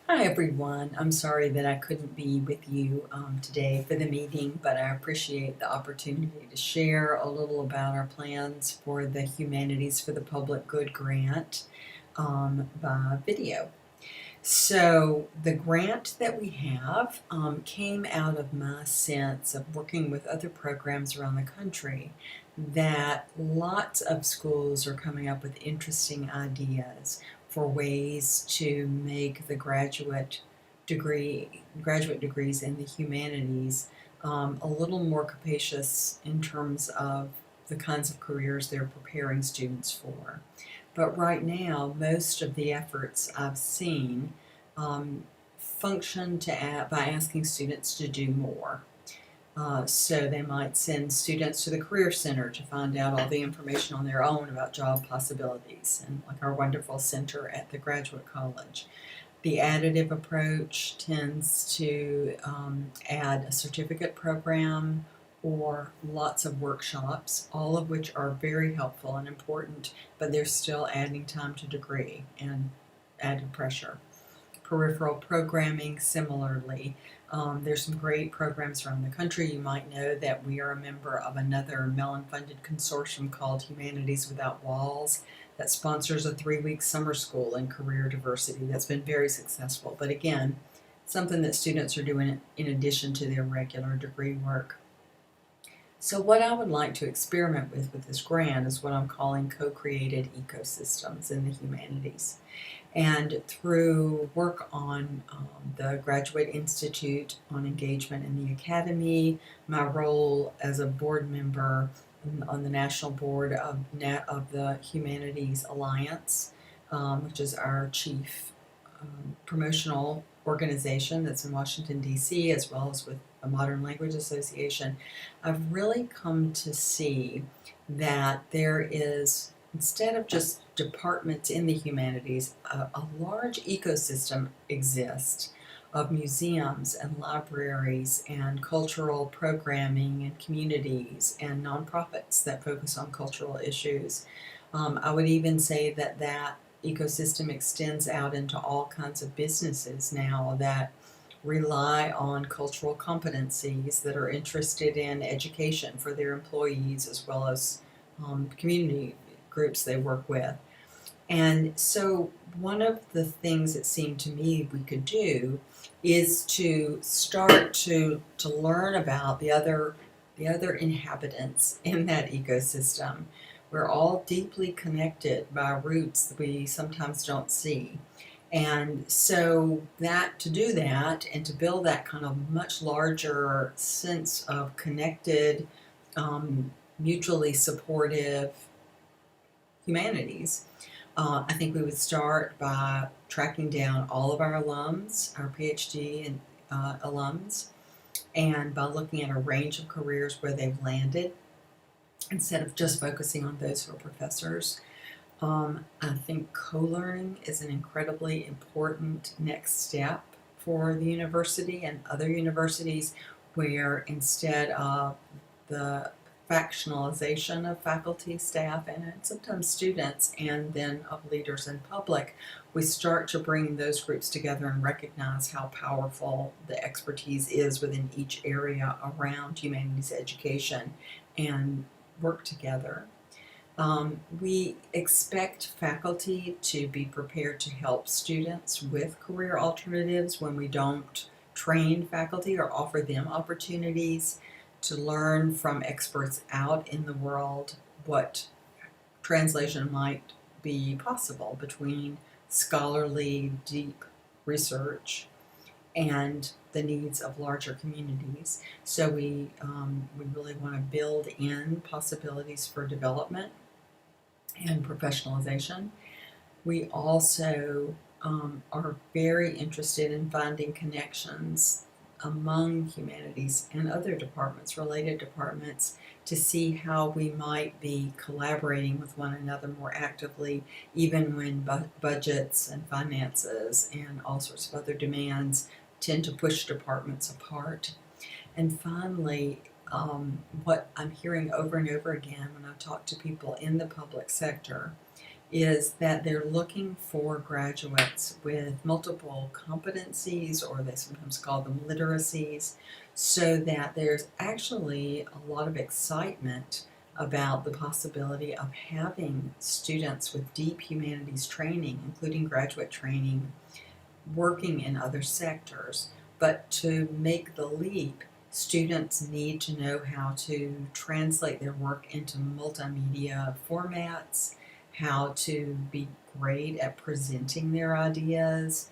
Hi everyone. I'm sorry that I couldn't be with you today for the meeting, but I appreciate the opportunity to share a little about our plans for the Humanities for the Public Good grant by video. So the grant that we have came out of my sense of working with other programs around the country that lots of schools are coming up with interesting ideas for ways to make the graduate degrees in the humanities a little more capacious in terms of the kinds of careers they're preparing students for. But right now, most of the efforts I've seen function by asking students to do more. So they might send students to the Career Center to find out all the information on their own about job possibilities, and like our wonderful center at the Graduate College. The additive approach tends to add a certificate program or lots of workshops, all of which are very helpful and important, but they're still adding time to degree and added pressure. Peripheral programming, similarly. There's some great programs around the country. You might know that we are a member of another Mellon-funded consortium called Humanities Without Walls that sponsors a 3-week summer school in career diversity that's been very successful. But again, something that students are doing in addition to their regular degree work. So what I would like to experiment with this grant is what I'm calling co-created ecosystems in the humanities. And through work on the Graduate Institute on Engagement in the Academy, my role as a board member on the national board of the Humanities Alliance, which is our chief promotional organization that's in Washington, D.C., as well as with the Modern Language Association, I've really come to see that there is, instead of just departments in the humanities, a large ecosystem exists of museums and libraries and cultural programming and communities and nonprofits that focus on cultural issues. I would even say that that ecosystem extends out into all kinds of businesses now that rely on cultural competencies, that are interested in education for their employees as well as community groups they work with. And so one of the things it seemed to me we could do is to start to learn about the other inhabitants in that ecosystem. We're all deeply connected by roots that we sometimes don't see. And so that to do that and to build that kind of much larger sense of connected, mutually supportive humanities, I think we would start by tracking down all of our alums, our PhD and alums, and by looking at a range of careers where they've landed instead of just focusing on those who are professors. I think co-learning is an incredibly important next step for the university and other universities, where instead of the factionalization of faculty, staff, and sometimes students, and then of leaders in public, we start to bring those groups together and recognize how powerful the expertise is within each area around humanities education and work together. We expect faculty to be prepared to help students with career alternatives when we don't train faculty or offer them opportunities to learn from experts out in the world what translation might be possible between scholarly, deep research and the needs of larger communities. So we really want to build in possibilities for development and professionalization. We also are very interested in finding connections among humanities and other departments, related departments, to see how we might be collaborating with one another more actively, even when budgets and finances and all sorts of other demands tend to push departments apart. And finally, what I'm hearing over and over again when I talk to people in the public sector is that they're looking for graduates with multiple competencies, or they sometimes call them literacies, so that there's actually a lot of excitement about the possibility of having students with deep humanities training, including graduate training, working in other sectors. But to make the leap, students need to know how to translate their work into multimedia formats, how to be great at presenting their ideas,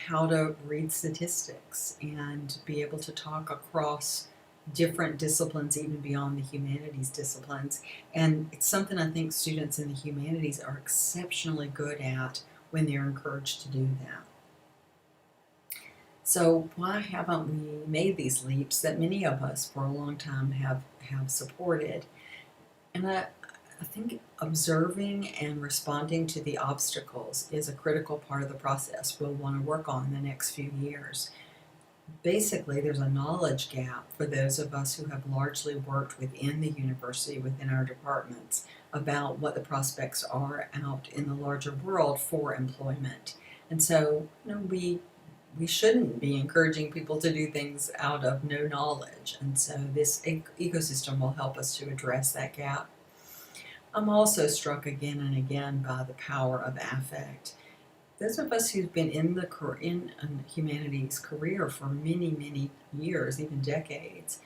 how to read statistics, and be able to talk across different disciplines, even beyond the humanities disciplines. And it's something I think students in the humanities are exceptionally good at when they're encouraged to do that. So why haven't we made these leaps that many of us for a long time have supported? And I think observing and responding to the obstacles is a critical part of the process we'll want to work on in the next few years. Basically, there's a knowledge gap for those of us who have largely worked within the university, within our departments, about what the prospects are out in the larger world for employment. And so, we shouldn't be encouraging people to do things out of no knowledge. And so this ecosystem will help us to address that gap. I'm also struck again and again by the power of affect. Those of us who've been in a humanities career for many, many years, even decades,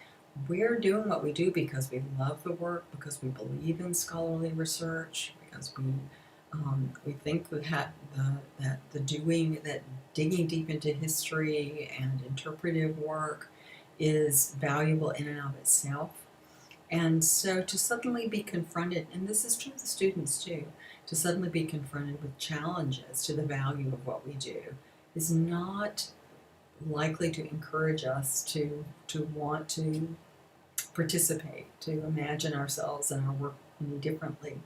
we're doing what we do because we love the work, because we believe in scholarly research, because we think that digging deep into history and interpretive work is valuable in and of itself. And so to suddenly be confronted, and this is true of the students too, to suddenly be confronted with challenges to the value of what we do is not likely to encourage us to want to participate, to imagine ourselves and our work any differently.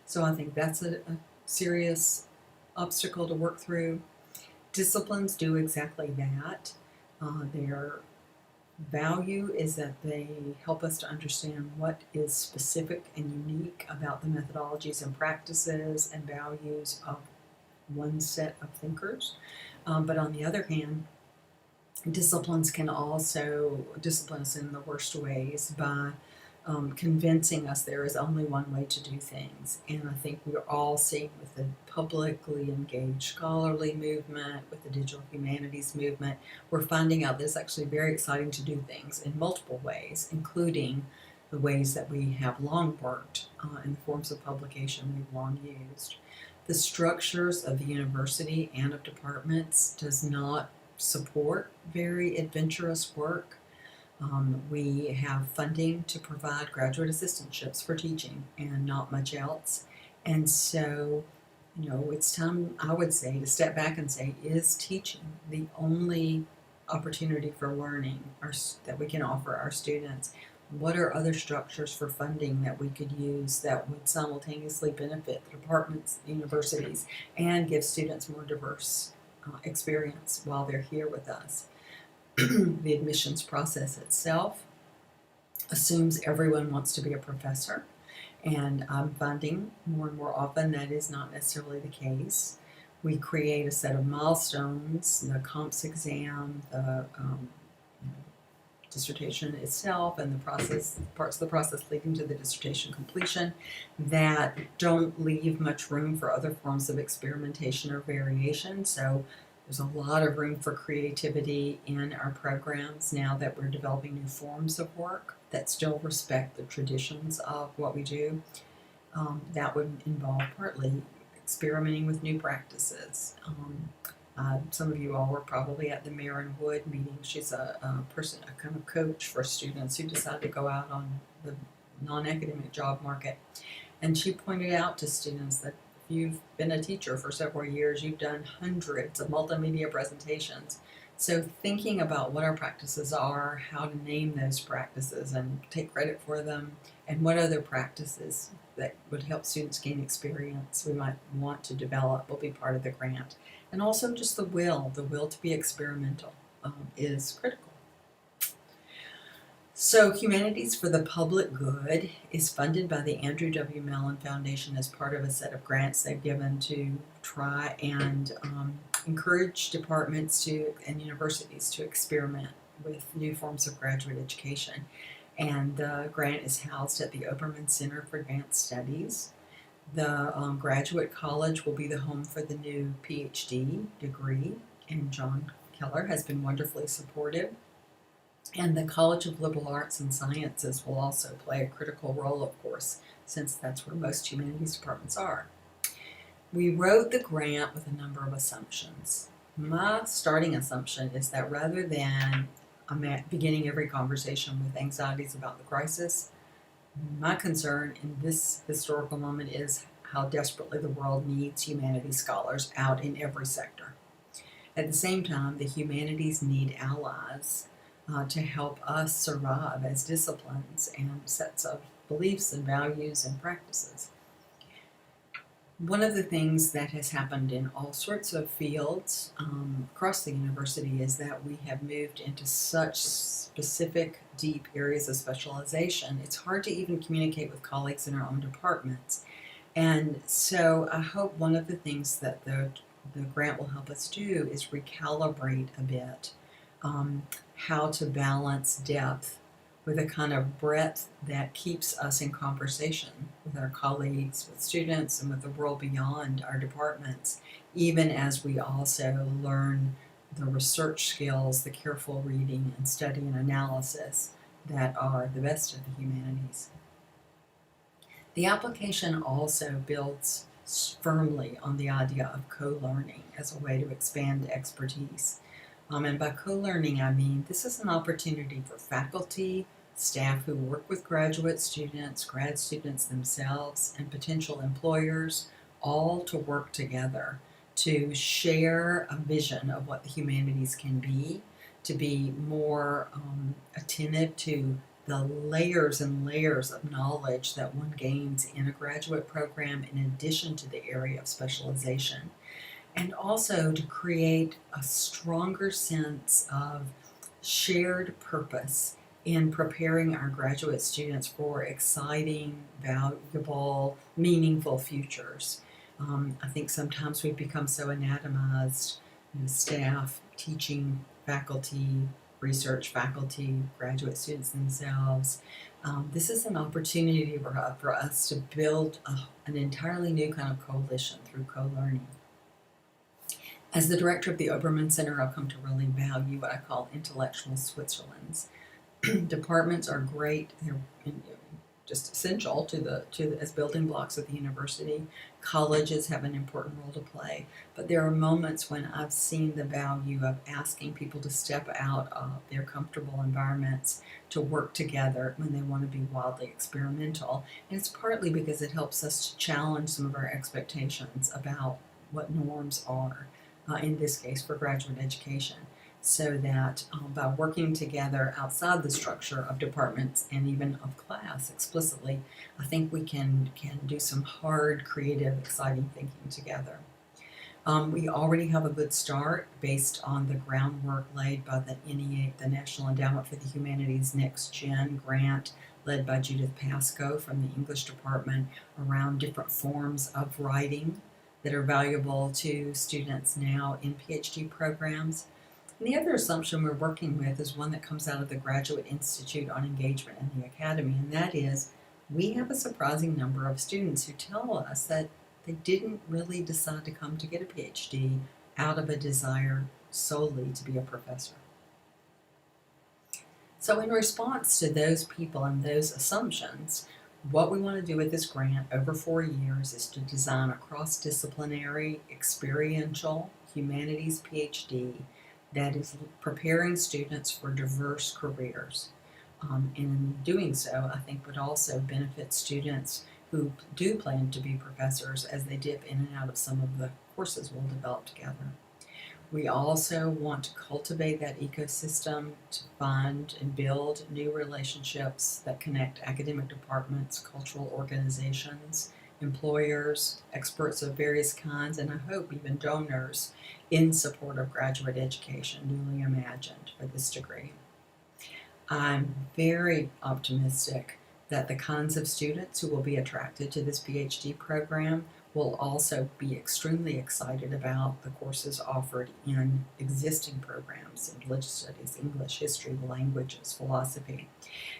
So I think that's a serious obstacle to work through. Disciplines do exactly that. Their value is that they help us to understand what is specific and unique about the methodologies and practices and values of one set of thinkers. But on the other hand, disciplines can also discipline us in the worst ways by convincing us there is only one way to do things. And I think we're all seeing with the publicly engaged scholarly movement, with the digital humanities movement, we're finding out that it's actually very exciting to do things in multiple ways, including the ways that we have long worked in the forms of publication we've long used. The structures of the university and of departments does not support very adventurous work. We have funding to provide graduate assistantships for teaching and not much else. And so, it's time, I would say, to step back and say, is teaching the only opportunity for learning that we can offer our students? What are other structures for funding that we could use that would simultaneously benefit the departments, the universities, and give students more diverse experience while they're here with us? The admissions process itself assumes everyone wants to be a professor, and I'm finding more and more often that is not necessarily the case. We create a set of milestones, the comps exam, the dissertation itself, and the parts of the process leading to the dissertation completion that don't leave much room for other forms of experimentation or variation. So there's a lot of room for creativity in our programs now that we're developing new forms of work that still respect the traditions of what we do. That would involve partly experimenting with new practices. Some of you all were probably at the Maren Wood meeting. She's a kind of coach for students who decide to go out on the non-academic job market. And she pointed out to students that if you've been a teacher for several years, you've done hundreds of multimedia presentations. So thinking about what our practices are, how to name those practices and take credit for them, and what other practices that would help students gain experience we might want to develop will be part of the grant. And also just the will to be experimental is critical. So, Humanities for the Public Good is funded by the Andrew W. Mellon Foundation as part of a set of grants they've given to try and encourage departments and universities to experiment with new forms of graduate education. And the grant is housed at the Obermann Center for Advanced Studies. The graduate college will be the home for the new PhD degree, and John Keller has been wonderfully supportive. And the College of Liberal Arts and Sciences will also play a critical role, of course, since that's where most humanities departments are. We wrote the grant with a number of assumptions. My starting assumption is that rather than beginning every conversation with anxieties about the crisis, my concern in this historical moment is how desperately the world needs humanities scholars out in every sector. At the same time, the humanities need allies to help us survive as disciplines and sets of beliefs and values and practices. One of the things that has happened in all sorts of fields across the university is that we have moved into such specific, deep areas of specialization. It's hard to even communicate with colleagues in our own departments. And so I hope one of the things that the grant will help us do is recalibrate a bit how to balance depth with a kind of breadth that keeps us in conversation with our colleagues, with students, and with the world beyond our departments, even as we also learn the research skills, the careful reading and study and analysis that are the best of the humanities. The application also builds firmly on the idea of co-learning as a way to expand expertise. And by co-learning, I mean this is an opportunity for faculty, staff who work with graduate students, grad students themselves, and potential employers, all to work together to share a vision of what the humanities can be, to be more attentive to the layers and layers of knowledge that one gains in a graduate program in addition to the area of specialization. And also to create a stronger sense of shared purpose in preparing our graduate students for exciting, valuable, meaningful futures. I think sometimes we've become so anatomized, staff, teaching faculty, research faculty, graduate students themselves. This is an opportunity for us to build an entirely new kind of coalition through co-learning. As the director of the Obermann Center, I've come to really value what I call intellectual Switzerlands. Departments are great; they're just essential as building blocks of the university. Colleges have an important role to play, but there are moments when I've seen the value of asking people to step out of their comfortable environments to work together when they want to be wildly experimental. And it's partly because it helps us to challenge some of our expectations about what norms are. In this case for graduate education, so that by working together outside the structure of departments and even of class explicitly, I think we can do some hard, creative, exciting thinking together. We already have a good start based on the groundwork laid by the NEA, the National Endowment for the Humanities Next Gen grant, led by Judith Pascoe from the English department, around different forms of writing that are valuable to students now in PhD programs. And the other assumption we're working with is one that comes out of the Graduate Institute on Engagement in the Academy, and that is we have a surprising number of students who tell us that they didn't really decide to come to get a PhD out of a desire solely to be a professor. So in response to those people and those assumptions, what we want to do with this grant over 4 years is to design a cross-disciplinary, experiential humanities PhD that is preparing students for diverse careers. And in doing so, I think would also benefit students who do plan to be professors as they dip in and out of some of the courses we'll develop together. We also want to cultivate that ecosystem to find and build new relationships that connect academic departments, cultural organizations, employers, experts of various kinds, and I hope even donors in support of graduate education newly imagined for this degree. I'm very optimistic that the kinds of students who will be attracted to this PhD program will also be extremely excited about the courses offered in existing programs in religious studies, English, history, languages, philosophy.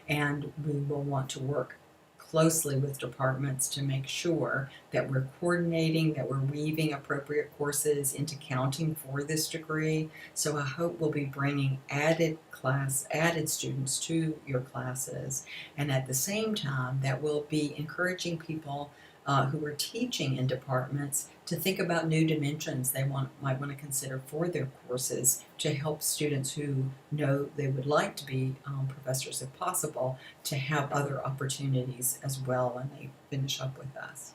And we will want to work closely with departments to make sure that we're coordinating, that we're weaving appropriate courses into counting for this degree. So I hope we'll be bringing added students to your classes, and at the same time that we'll be encouraging people who are teaching in departments to think about new dimensions they might want to consider for their courses to help students who know they would like to be professors if possible to have other opportunities as well when they finish up with us.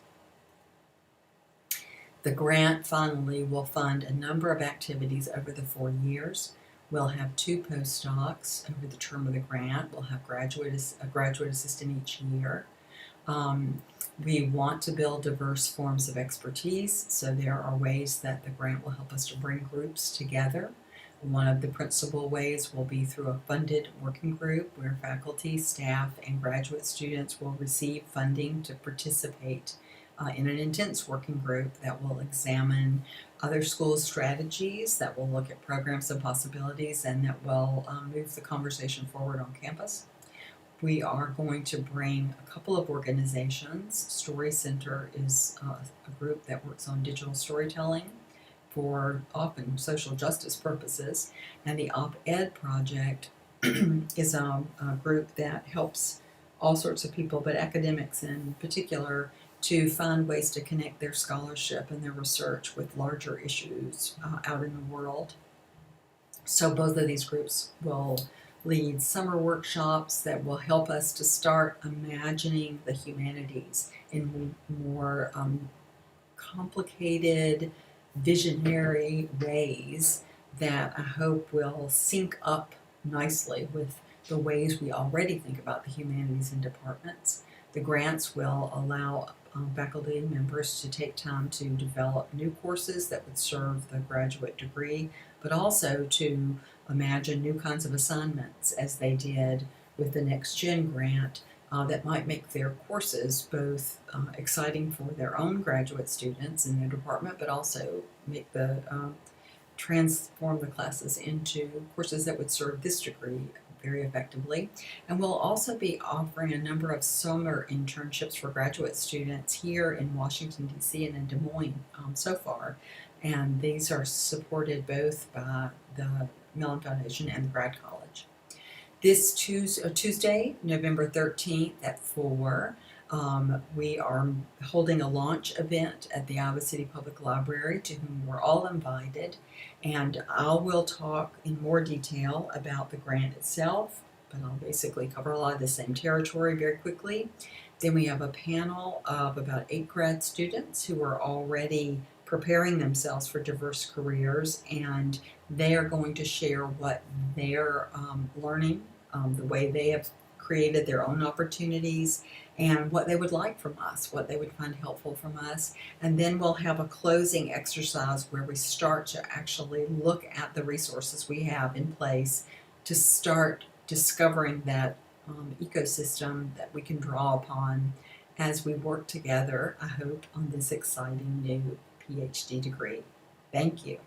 The grant finally will fund a number of activities over the 4 years. We'll have 2 postdocs over the term of the grant. We'll have a graduate assistant each year. We want to build diverse forms of expertise, so there are ways that the grant will help us to bring groups together. One of the principal ways will be through a funded working group where faculty, staff, and graduate students will receive funding to participate in an intense working group that will examine other schools' strategies, that will look at programs and possibilities, and that will move the conversation forward on campus. We are going to bring a couple of organizations. Story Center is a group that works on digital storytelling for often social justice purposes, and the Op-Ed Project is a group that helps all sorts of people, but academics in particular, to find ways to connect their scholarship and their research with larger issues out in the world. So both of these groups will lead summer workshops that will help us to start imagining the humanities in more complicated, visionary ways that I hope will sync up nicely with the ways we already think about the humanities in departments. The grants will allow faculty and members to take time to develop new courses that would serve the graduate degree, but also to imagine new kinds of assignments as they did with the Next Gen grant that might make their courses both exciting for their own graduate students in their department, but also make the transform the classes into courses that would serve this degree very effectively. And we'll also be offering a number of summer internships for graduate students here in Washington, D.C. and in Des Moines so far. And these are supported both by the Mellon Foundation and the Grad College. This Tuesday, November 13th at 4, we are holding a launch event at the Iowa City Public Library to whom we're all invited, and I will talk in more detail about the grant itself, but I'll basically cover a lot of the same territory very quickly. Then we have a panel of about 8 grad students who are already preparing themselves for diverse careers, and they are going to share what they're learning, the way they have created their own opportunities, and what they would like from us, what they would find helpful from us. And then we'll have a closing exercise where we start to actually look at the resources we have in place to start discovering that ecosystem that we can draw upon as we work together, I hope, on this exciting new PhD degree. Thank you.